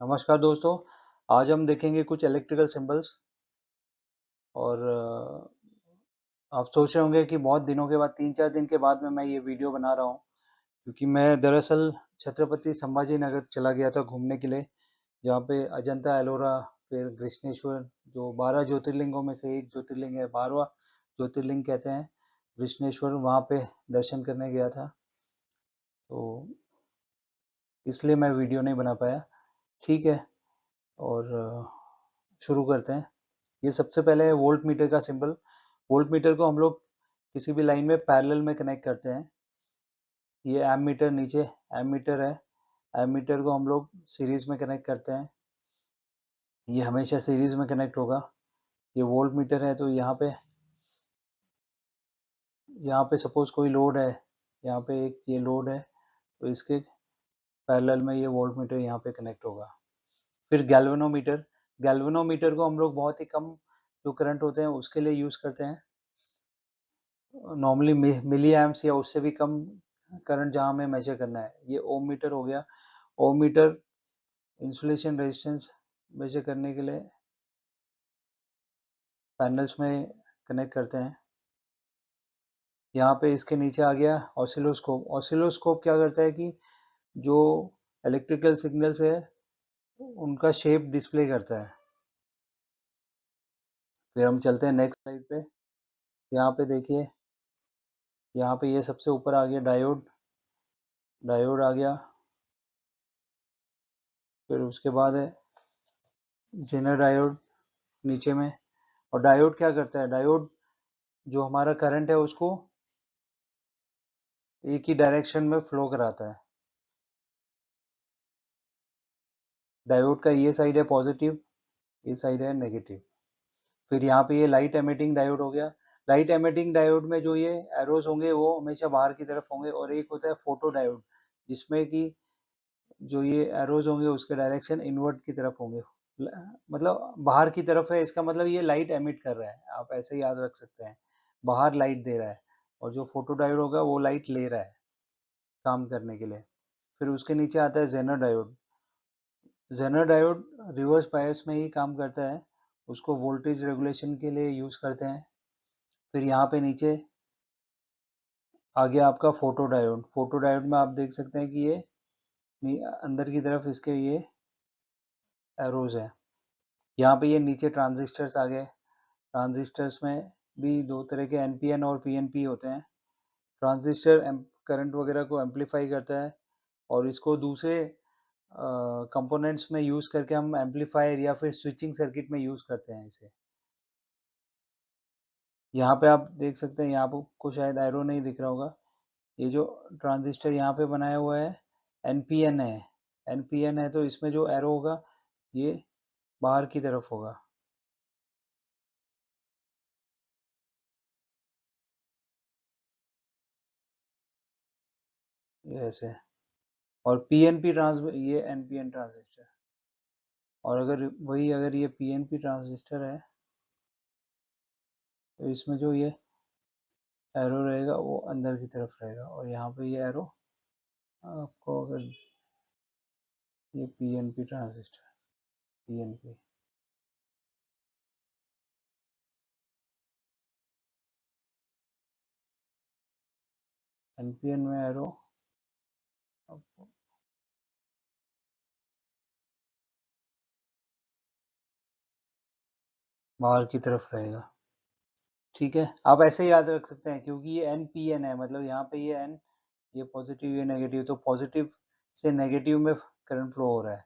नमस्कार दोस्तों, आज हम देखेंगे कुछ इलेक्ट्रिकल सिंबल्स और आप सोच रहे होंगे कि बहुत दिनों के बाद 3-4 दिन के बाद में मैं ये वीडियो बना रहा हूँ, क्योंकि मैं दरअसल छत्रपति संभाजी नगर चला गया था घूमने के लिए, जहाँ पे अजंता एलोरा, फिर कृष्णेश्वर जो 12 ज्योतिर्लिंगों में से एक ज्योतिर्लिंग है, 12वां ज्योतिर्लिंग कहते हैं कृष्णेश्वर, वहाँ पे दर्शन करने गया था। तो इसलिए मैं वीडियो नहीं बना पाया। ठीक है, और शुरू करते हैं। ये सबसे पहले है वोल्ट मीटर का सिंबल। वोल्ट मीटर को हम लोग किसी भी लाइन में पैरेलल में कनेक्ट करते हैं। ये एम मीटर नीचे एम मीटर है। एम मीटर को हम लोग सीरीज में कनेक्ट करते हैं। ये हमेशा सीरीज में कनेक्ट होगा। ये वोल्ट मीटर है, तो यहाँ पे सपोज कोई लोड है, यहाँ पे एक ये लोड है, तो इसके पैरेलल में ये वोल्ट मीटर यहाँ पे कनेक्ट होगा। फिर गैल्वेनोमीटर। गैल्वेनोमीटर को हम लोग बहुत ही कम जो करंट होते हैं उसके लिए यूज करते हैं। नॉर्मली मिली एम्प्स या उससे भी कम करंट जहाँ हमें मेजर करना है। ये ओम मीटर हो गया। ओम मीटर इंसुलेशन रेजिस्टेंस मेजर करने के लिए पैनल्स में कनेक्ट करते हैं। यहाँ पे इसके नीचे आ गया ऑसिलोस्कोप। ऑसिलोस्कोप क्या करता है कि जो इलेक्ट्रिकल सिग्नल्स है उनका शेप डिस्प्ले करता है। फिर हम चलते हैं नेक्स्ट स्लाइड पे। यहाँ पे देखिए, यहाँ पे ये सबसे ऊपर आ गया डायोड। डायोड आ गया। फिर उसके बाद है जेनर डायोड नीचे में। और डायोड क्या करता है, डायोड जो हमारा करंट है उसको एक ही डायरेक्शन में फ्लो कराता है। डायोड का ये साइड है पॉजिटिव, ये साइड है नेगेटिव। फिर यहाँ पे ये लाइट एमिटिंग डायोड हो गया। लाइट एमिटिंग डायोड में जो ये एरोज होंगे वो हमेशा बाहर की तरफ होंगे, और एक होता है फोटो डायोड जिसमें कि जो ये एरोज होंगे उसके डायरेक्शन इनवर्ट की तरफ होंगे, मतलब बाहर की तरफ है। इसका मतलब ये लाइट एमिट कर रहा है, आप ऐसे याद रख सकते हैं, बाहर लाइट दे रहा है। और जो फोटो डायोड होगा वो लाइट ले रहा है काम करने के लिए। फिर उसके नीचे आता है Zener diode. Zener diode reverse bias में ही काम करता है, उसको वोल्टेज रेगुलेशन के लिए यूज करते हैं। फिर यहाँ पे नीचे आ गया आपका फोटो डायोड। फोटो डायोड में आप देख सकते हैं कि ये अंदर की तरफ इसके ये एरोज है। यहाँ पे ये नीचे ट्रांजिस्टर्स आ गए। ट्रांजिस्टर्स में भी दो तरह के एनपीएन और पीएनपी होते हैं। ट्रांजिस्टर करंट वगैरह को एम्पलीफाई करता है, और इसको दूसरे कंपोनेंट्स में यूज करके हम एम्पलीफायर या फिर स्विचिंग सर्किट में यूज करते हैं इसे। यहाँ पे आप देख सकते हैं, यहाँ आपको शायद एरो नहीं दिख रहा होगा। ये जो ट्रांजिस्टर यहाँ पे बनाया हुआ है एनपीएन है। एनपीएन है तो इसमें जो एरो होगा ये बाहर की तरफ होगा, ये ऐसे। और पीएनपी ट्रांस ये एनपीएन ट्रांजिस्टर। और अगर ये पीएनपी ट्रांजिस्टर है तो इसमें जो ये एरो रहेगा वो अंदर की तरफ रहेगा, और यहाँ पे ये एरो आपको अगर ये पीएनपी ट्रांजिस्टर पीएनपी एनपीएन में एरो आपको बाहर की तरफ रहेगा। ठीक है, आप ऐसे याद रख सकते हैं, क्योंकि ये एन पी एन है, मतलब यहाँ पे ये एन, ये पॉजिटिव ये नेगेटिव, तो पॉजिटिव से नेगेटिव में करंट फ्लो हो रहा है,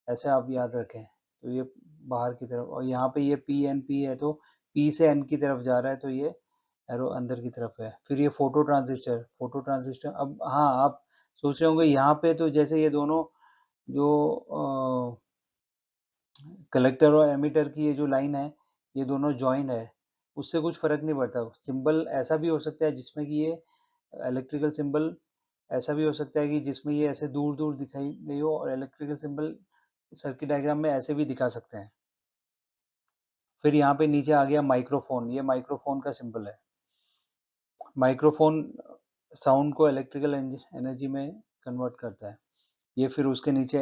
ऐसे आप याद रखें। तो ये बाहर की तरफ, और यहाँ पे ये पी एन पी है तो पी से एन की तरफ जा रहा है, तो ये एरो अंदर की तरफ है। फिर ये फोटो ट्रांजिस्टर। फोटो ट्रांजिस्टर, अब हाँ आप सोच रहे होंगे यहाँ पे तो जैसे ये दोनों जो कलेक्टर और एमिटर की ये जो लाइन है ये दोनों ज्वाइन है, उससे कुछ फर्क नहीं पड़ता। सिंबल ऐसा भी हो सकता है जिसमें कि ये इलेक्ट्रिकल सिंबल ऐसा भी हो सकता है कि जिसमें ये ऐसे दूर दूर दिखाई गई हो, और इलेक्ट्रिकल सिंबल सर्किट डायग्राम में ऐसे भी दिखा सकते हैं। फिर यहाँ पे नीचे आ गया माइक्रोफोन। ये माइक्रोफोन का सिंबल है। माइक्रोफोन साउंड को इलेक्ट्रिकल एनर्जी में कन्वर्ट करता है। ये फिर उसके नीचे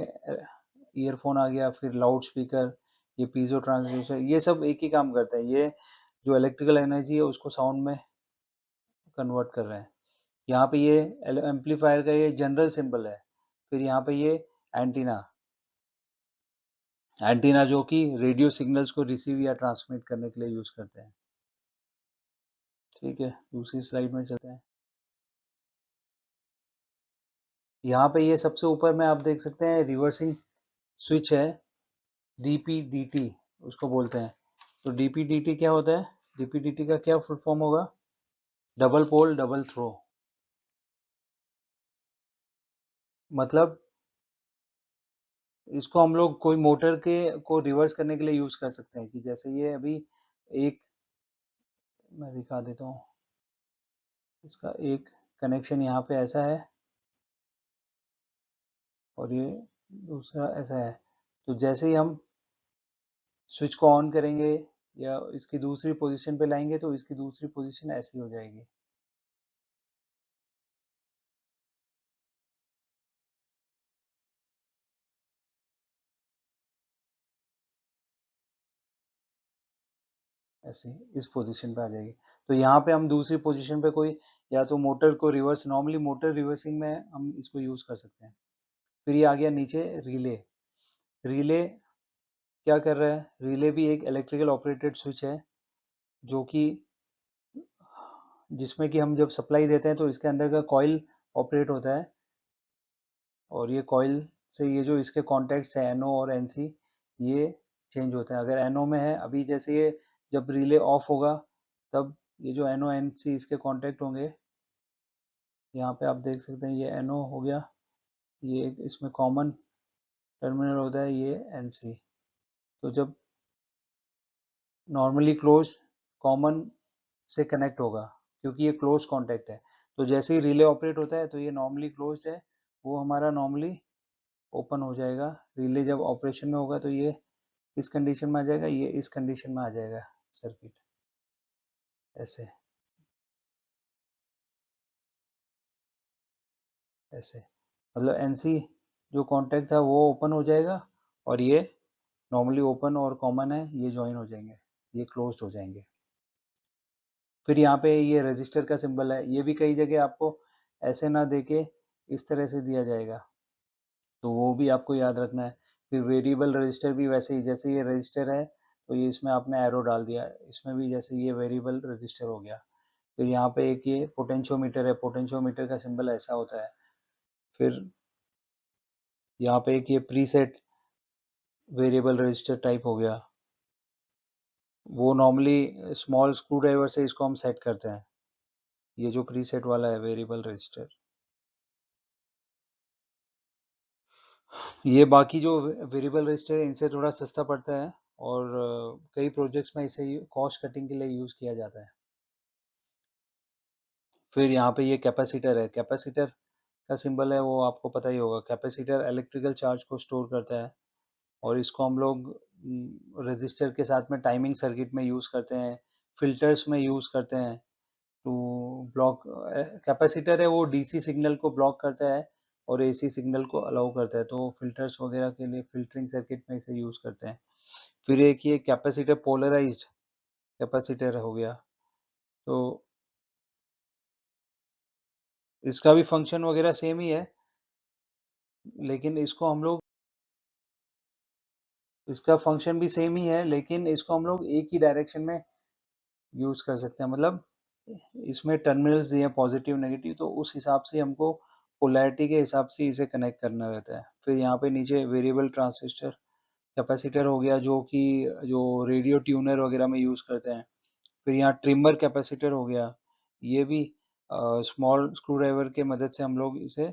ईयरफोन आ गया, फिर लाउड स्पीकर, ये पीजो ट्रांसड्यूसर, ये सब एक ही काम करता है। ये जो इलेक्ट्रिकल एनर्जी है उसको साउंड में कन्वर्ट कर रहे हैं। यहाँ पे ये एम्पलीफायर का ये जनरल सिंबल है। फिर यहाँ पे ये एंटीना, एंटीना जो कि रेडियो सिग्नल्स को रिसीव या ट्रांसमिट करने के लिए यूज करते हैं। ठीक है, दूसरी स्लाइड में चलते हैं। यहाँ पे ये सबसे ऊपर में आप देख सकते हैं रिवर्सिंग स्विच है, डीपीडीटी उसको बोलते हैं। तो डीपीडीटी क्या होता है? डीपीडीटी का क्या फुल फॉर्म होगा? Double pole double throw. मतलब इसको हम लोग कोई मोटर के को रिवर्स करने के लिए यूज कर सकते हैं, कि जैसे ये अभी एक, मैं दिखा देता हूँ, इसका एक कनेक्शन यहाँ पे ऐसा है और ये दूसरा ऐसा है। तो जैसे ही हम स्विच को ऑन करेंगे या इसकी दूसरी पोजीशन पे लाएंगे तो इसकी दूसरी पोजीशन ऐसी हो जाएगी। ऐसे इस पोजीशन पे आ जाएगी। तो यहाँ पे हम दूसरी पोजीशन पे कोई, या तो मोटर को रिवर्स, नॉर्मली मोटर रिवर्सिंग में हम इसको यूज कर सकते हैं। फिर ये आ गया नीचे रिले। रिले क्या कर रहा है? रिले भी एक इलेक्ट्रिकल ऑपरेटेड स्विच है, जो कि जिसमें कि हम जब सप्लाई देते हैं तो इसके अंदर का कॉइल ऑपरेट होता है, और ये कॉइल से ये जो इसके कॉन्टैक्ट्स है NO और NC, ये चेंज होते हैं। अगर NO में है, अभी जैसे ये जब रिले ऑफ होगा तब ये जो NO NC इसके कॉन्टैक्ट होंगे, यहाँ पे आप देख सकते हैं ये NO हो गया, ये एक इसमें कॉमन टर्मिनल होता है, ये NC। तो जब नॉर्मली क्लोज कॉमन से कनेक्ट होगा, क्योंकि ये क्लोज कॉन्टैक्ट है। तो जैसे ही रिले ऑपरेट होता है तो ये नॉर्मली क्लोज्ड है, वो हमारा नॉर्मली ओपन हो जाएगा। रिले जब ऑपरेशन में होगा तो ये इस कंडीशन में आ जाएगा, ये इस कंडीशन में आ जाएगा सर्किट, ऐसे ऐसे। मतलब NC जो कॉन्टैक्ट था वो ओपन हो जाएगा, और ये नॉर्मली ओपन और कॉमन है, ये ज्वाइन हो जाएंगे, ये क्लोज्ड हो जाएंगे। फिर यहाँ पे ये रजिस्टर का सिंबल है, ये भी कई जगह आपको ऐसे ना देके इस तरह से दिया जाएगा, तो वो भी आपको याद रखना है। फिर वेरिएबल रजिस्टर भी वैसे ही, जैसे ये रजिस्टर है तो ये इसमें आपने एरो डाल दिया, इसमें भी जैसे ये वेरिएबल रजिस्टर हो गया। फिर यहाँ पे एक ये पोटेंशियोमीटर है, पोटेंशियोमीटर का सिंबल ऐसा होता है। फिर यहाँ पे एक ये प्रीसेट वेरिएबल रजिस्टर टाइप हो गया, वो नॉर्मली स्मॉल स्क्रू ड्राइवर से इसको हम सेट करते हैं, ये जो प्रीसेट वाला है वेरिएबल रजिस्टर। ये बाकी जो वेरिएबल रजिस्टर है इनसे थोड़ा सस्ता पड़ता है, और कई प्रोजेक्ट्स में इसे कॉस्ट कटिंग के लिए यूज किया जाता है। फिर यहाँ पे ये कैपेसिटर है, कैपेसिटर का सिंबल है वो आपको पता ही होगा। कैपेसिटर इलेक्ट्रिकल चार्ज को स्टोर करता है, और इसको हम लोग रजिस्टर के साथ में टाइमिंग सर्किट में यूज करते हैं, फिल्टर्स में यूज करते हैं। टू ब्लॉक, कैपेसिटर है वो डीसी सिग्नल को ब्लॉक करता है और एसी सिग्नल को अलाउ करता है, तो फिल्टर्स वगैरह के लिए फिल्टरिंग सर्किट में इसे यूज करते हैं। फिर एक ये कैपेसिटर पोलराइज्ड कैपेसिटर हो गया, तो इसका भी फंक्शन वगैरह सेम ही है, लेकिन इसको हम लोग, इसका फंक्शन भी सेम ही है, लेकिन इसको हम लोग एक ही डायरेक्शन में यूज कर सकते हैं। मतलब इसमें टर्मिनल्स दिए पॉजिटिव नेगेटिव, तो उस हिसाब से हमको पोलैरिटी के हिसाब से इसे कनेक्ट करना रहता है। फिर यहाँ पे नीचे वेरिएबल ट्रांजिस्टर कैपेसिटर हो गया, जो कि जो रेडियो ट्यूनर वगैरह में यूज करते हैं। फिर यहाँ ट्रिमर कैपेसिटर हो गया, ये भी स्मॉल स्क्रू ड्राइवर के मदद से हम लोग इसे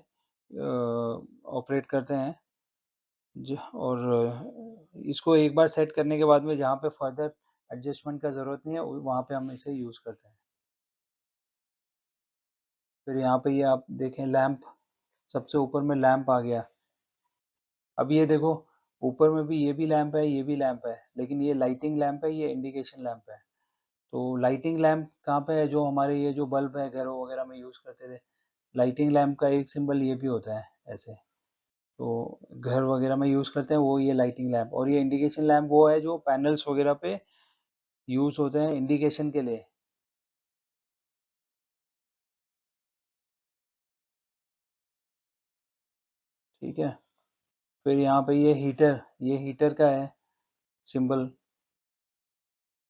ऑपरेट करते हैं। और इसको एक बार सेट करने के बाद में जहाँ पे फर्दर एडजस्टमेंट का जरूरत नहीं है वहाँ पे हम इसे यूज करते हैं। फिर यहाँ पे ये आप देखें लैंप, सबसे ऊपर में लैंप आ गया। अब ये देखो, ऊपर में भी ये भी लैंप है, ये भी लैंप है, लेकिन ये लाइटिंग लैंप है, ये इंडिकेशन लैंप है। तो लाइटिंग लैंप कहाँ पे है? जो हमारे ये जो बल्ब है घरों वगैरह में यूज करते थे, लाइटिंग लैंप का एक सिंबल ये भी होता है ऐसे। तो घर वगैरह में यूज करते हैं वो ये लाइटिंग लैम्प। और ये इंडिकेशन लैम्प वो है जो पैनल्स वगैरह पे यूज होते हैं इंडिकेशन के लिए। ठीक है, फिर यहाँ पे ये हीटर का है सिंबल।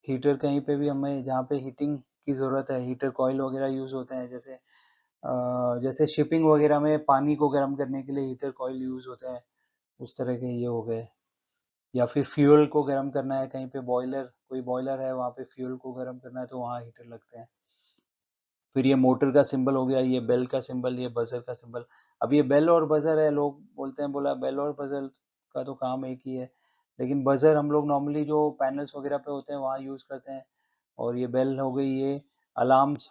हीटर कहीं पे भी हमें जहाँ पे हीटिंग की ज़रूरत है, हीटर कॉइल वगैरह यूज़ होते हैं, जैसे शिपिंग वगैरह में पानी को गर्म करने के लिए हीटर कॉइल यूज़ होते हैं, उस तरह के ये हो गए। या फिर फ्यूल को गर्म करना है कहीं पे, कोई बॉयलर है वहाँ पे फ्यूल को गर्म करना है तो वहाँ हीटर लगते हैं। फिर ये मोटर का सिंबल हो गया, ये बेल का सिंबल, ये बजर का सिंबल। अब ये बेल और बजर है, लोग बोलते हैं बोला बेल और बजर का तो काम एक ही है, लेकिन बजर हम लोग नॉर्मली जो पैनल्स वगैरह पे होते हैं वहाँ यूज़ करते हैं। और ये बेल हो गई, ये अलार्म्स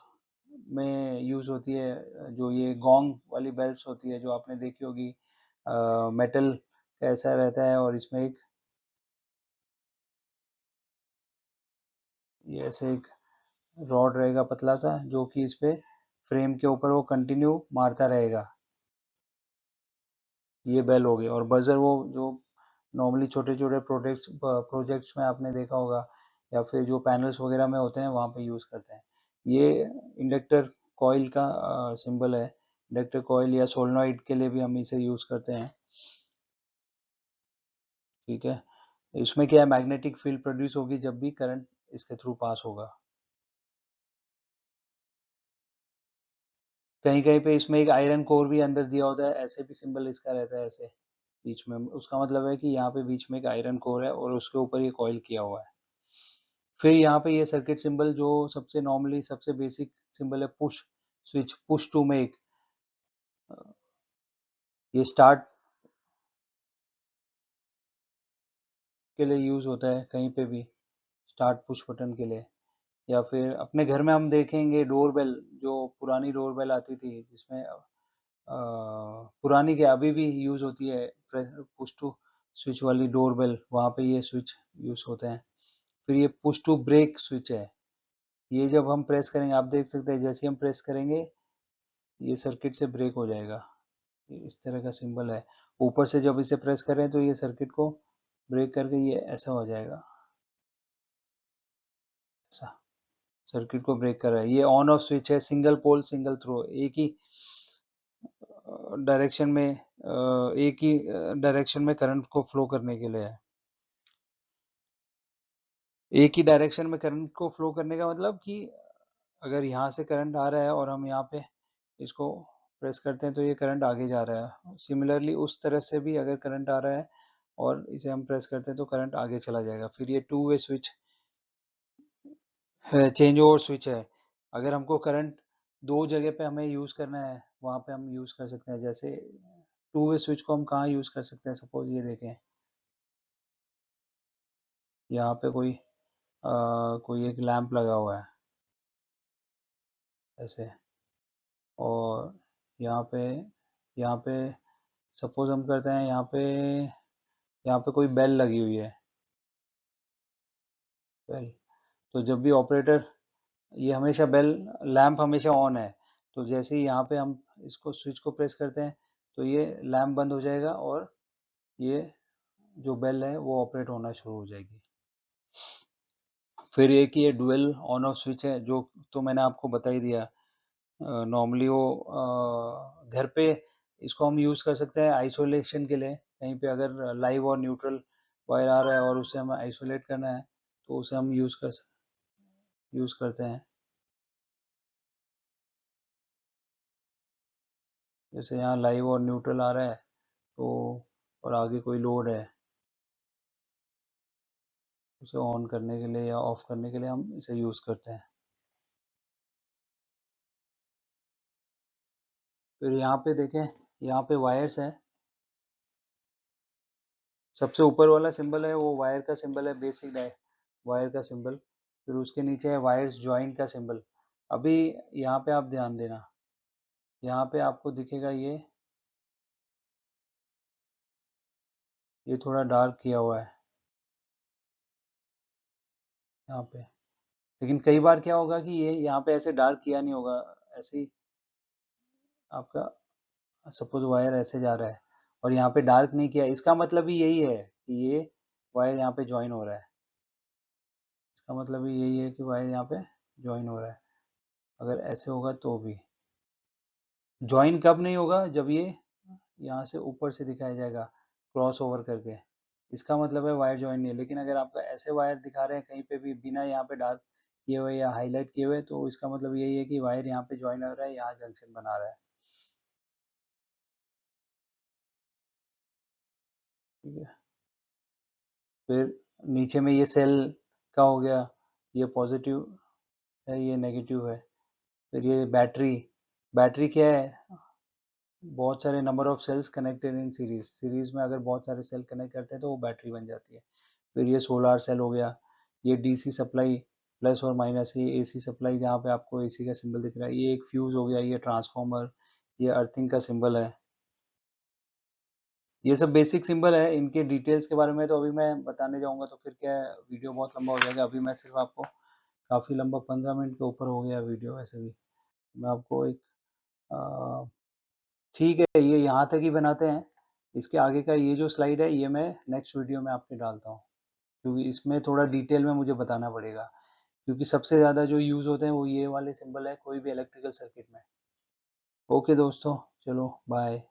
में यूज़ होती है, जो ये गोंग वाली बेल्स होती है जो आपने देखी होगी, मेटल का ऐसा रहता है और इसमें एक ये ऐसे एक रॉड रहेगा पतला सा जो कि इस पे फ्रेम के ऊपर वो कंटिन्यू मारता रहेगा। ये बेल हो गई। और बजर वो जो नॉर्मली छोटे छोटे प्रोजेक्ट्स में आपने देखा होगा, या फिर जो पैनल्स वगैरह में होते हैं वहाँ पे यूज़ करते हैं। ये इंडक्टर कॉइल का सिंबल है। इंडक्टर कॉइल या सोलेनॉइड के लिए भी हम इसे यूज़ करते हैं। ठीक है, इसमें क्या है, मैग्नेटिक फील्ड प्रोड्यूस होगी जब भी करंट इसके थ्रू पास होगा। कहीं कहीं पे इसमें एक आयरन कोर भी अंदर दिया होता है, ऐसे भी सिंबल इसका रहता है ऐसे बीच में, उसका मतलब है कि यहाँ पे बीच में एक आयरन कोर है और उसके ऊपर ये कॉइल किया हुआ है। फिर यहाँ पे ये सर्किट सिंबल जो सबसे नॉर्मली सबसे बेसिक सिंबल है, push switch, push to make. ये स्टार्ट के लिए यूज होता है कहीं पे भी, स्टार्ट पुश बटन के लिए। या फिर अपने घर में हम देखेंगे डोरबेल, जो पुरानी डोरबेल आती थी जिसमें पुरानी क्या अभी भी यूज होती है, पुश टू स्विच वाली डोरबेल, वहाँ पे ये स्विच यूज होते हैं। फिर ये पुश टू ब्रेक स्विच है, ये जब हम प्रेस करेंगे आप देख सकते हैं जैसे हम प्रेस करेंगे ये सर्किट से ब्रेक हो जाएगा। ये इस तरह का सिंबल है, ऊपर से जब इसे प्रेस करें तो ये सर्किट को ब्रेक करके ये ऐसा हो जाएगा, ऐसा सर्किट को ब्रेक कर रहा है। ये ऑन ऑफ स्विच है, सिंगल पोल सिंगल थ्रो, एक ही डायरेक्शन में करंट को फ्लो करने के लिए है। एक ही डायरेक्शन में करंट को फ्लो करने का मतलब कि अगर यहाँ से करंट आ रहा है और हम यहाँ पे इसको प्रेस करते हैं तो ये करंट आगे जा रहा है। सिमिलरली उस तरह से भी अगर करंट आ रहा है और इसे हम प्रेस करते हैं तो करंट आगे चला जाएगा। फिर ये टू वे स्विच है, चेंज ओवर स्विच है। अगर हमको करंट दो जगह पे हमें यूज करना है वहां पे हम यूज कर सकते हैं। जैसे टू वे स्विच को हम कहाँ यूज कर सकते हैं, सपोज ये देखें यहाँ पे कोई एक लैंप लगा हुआ है ऐसे, और यहाँ पे यहाँ पे सपोज हम करते हैं यहाँ पे कोई बेल लगी हुई है, बेल। तो जब भी ऑपरेटर ये हमेशा बेल लैंप हमेशा ऑन है, तो जैसे ही यहाँ पे हम इसको स्विच को प्रेस करते हैं तो ये लैंप बंद हो जाएगा और ये जो बेल है वो ऑपरेट होना शुरू हो जाएगी। फिर एक ये डुअल ऑन ऑफ स्विच है जो तो मैंने आपको बता ही दिया। नॉर्मली वो घर पे इसको हम यूज़ कर सकते हैं आइसोलेशन के लिए, कहीं पे अगर लाइव और न्यूट्रल वायर आ रहा है और उसे हमें आइसोलेट करना है तो उसे हम यूज़ करते हैं। जैसे यहाँ लाइव और न्यूट्रल आ रहा है तो और आगे कोई लोड है, उसे ऑन करने के लिए या ऑफ करने के लिए हम इसे यूज़ करते हैं। फिर यहाँ पे देखें, यहाँ पे वायर्स है, सबसे ऊपर वाला सिंबल है वो वायर का सिंबल है, बेसिक वायर का सिंबल। फिर उसके नीचे है वायर्स जॉइंट का सिंबल। अभी यहाँ पे आप ध्यान देना, यहाँ पे आपको दिखेगा ये थोड़ा डार्क किया हुआ है यहाँ पे। लेकिन कई बार क्या होगा कि ये यहाँ पे ऐसे डार्क किया नहीं होगा, ऐसे ही आपका सपोज वायर ऐसे जा रहा है और यहाँ पे डार्क नहीं किया, इसका मतलब भी यही है कि ये वायर यहाँ पे ज्वाइन हो रहा है। इसका मतलब भी यही है कि वायर यहाँ पे ज्वाइन हो रहा है। अगर ऐसे होगा तो भी ज्वाइन कब नहीं होगा, जब ये यहाँ से ऊपर से दिखाया जाएगा क्रॉस ओवर करके, इसका मतलब है वायर ज्वाइन नहीं है। लेकिन अगर आपका ऐसे वायर दिखा रहे हैं कहीं पे भी बिना यहाँ पे डार्क किए हुए या हाईलाइट किए हुए, तो इसका मतलब यही है कि वायर यहाँ पे ज्वाइन हो रहा है, यहाँ जंक्शन बना रहा है। ठीक है, फिर नीचे में ये सेल का हो गया, ये पॉजिटिव है, ये नेगेटिव है। फिर ये बैटरी, बैटरी क्या है, बहुत सारे number of cells connected in series, series में अगर बहुत सारे सेल कनेक्ट करते हैं तो वो बैटरी बन जाती है। फिर ये सोलार सेल हो गया, ये डीसी सप्लाई प्लस और माइनस, ये एसी सप्लाई जहाँ पे आपको एसी का सिंबल दिख रहा है, ये एक फ्यूज हो गया, ये ट्रांसफॉर्मर, ये अर्थिंग का सिंबल है। ये सब बेसिक सिंबल है, इनके डिटेल्स के बारे में तो अभी मैं बताने जाऊंगा तो फिर क्या है, वीडियो बहुत लंबा हो जाएगा। अभी मैं सिर्फ आपको, काफ़ी लंबा 15 मिनट के ऊपर हो गया वीडियो वैसे भी, मैं आपको एक ठीक है, ये यहाँ तक ही बनाते हैं। इसके आगे का ये जो स्लाइड है ये मैं नेक्स्ट वीडियो में आपके डालता हूँ, क्योंकि इसमें थोड़ा डिटेल में मुझे बताना पड़ेगा, क्योंकि सबसे ज़्यादा जो यूज़ होते हैं वो ये वाले सिंबल है कोई भी इलेक्ट्रिकल सर्किट में। ओके दोस्तों, चलो बाय।